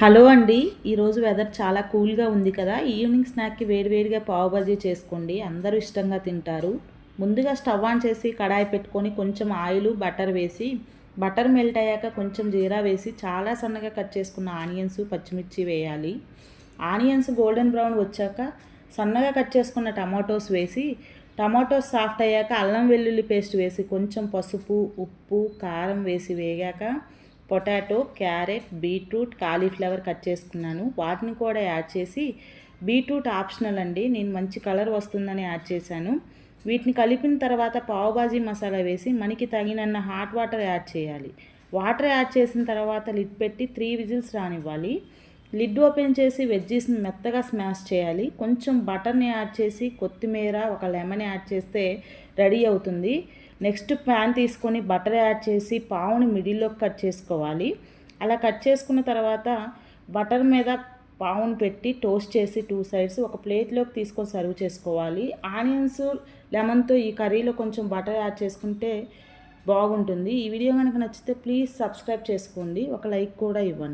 Hello అండి. ఈరోజు weather చాలా కూల్గా ఉంది కదా. ఈవినింగ్ స్నాక్కి వేడివేడిగా పావు బజ్జీ చేసుకోండి, అందరూ ఇష్టంగా తింటారు. ముందుగా స్టవ్ ఆన్ చేసి కడాయి పెట్టుకొని కొంచెం ఆయిల్ బటర్ వేసి, బటర్ మెల్ట్ అయ్యాక కొంచెం జీరా వేసి చాలా సన్నగా కట్ చేసుకున్న ఆనియన్స్ పచ్చిమిర్చి వేయాలి. ఆనియన్స్ గోల్డెన్ బ్రౌన్ వచ్చాక సన్నగా కట్ చేసుకున్న టమాటోస్ వేసి, టమాటోస్ సాఫ్ట్ అయ్యాక అల్లం వెల్లుల్లి పేస్ట్ వేసి కొంచెం పసుపు ఉప్పు కారం వేసి వేగాక potato, carrot, beetroot, cauliflower cut చేసుకున్నాను, వాటిని కూడా యాడ్ చేసి, బీట్రూట్ ఆప్షనల్ అండి, నేను మంచి కలర్ వస్తుందని యాడ్ చేశాను. వీటిని కలిపిన తర్వాత పావుబాజీ మసాలా వేసి మనకి తగినన్న హాట్ వాటర్ యాడ్ చేయాలి. వాటర్ యాడ్ చేసిన తర్వాత లిడ్ పెట్టి 3 విజిల్స్ రానివ్వాలి. లిడ్ ఓపెన్ చేసి వెజ్జీస్ని మెత్తగా స్మాష్ చేయాలి. కొంచెం బటర్ని యాడ్ చేసి కొత్తిమీర ఒక లెమన్ యాడ్ చేస్తే రెడీ అవుతుంది. నెక్స్ట్ ప్యాన్ తీసుకొని బటర్ యాడ్ చేసి పావుని మిడిల్లోకి కట్ చేసుకోవాలి. అలా కట్ చేసుకున్న తర్వాత బటర్ మీద పావును పెట్టి టోస్ట్ చేసి 2 సైడ్స్ ఒక ప్లేట్లోకి తీసుకొని సర్వ్ చేసుకోవాలి. ఆనియన్స్ లెమన్తో ఈ కర్రీలో కొంచెం బటర్ యాడ్ చేసుకుంటే బాగుంటుంది. ఈ వీడియో కనుక నచ్చితే ప్లీజ్ సబ్స్క్రైబ్ చేసుకోండి, ఒక లైక్ కూడా ఇవ్వండి.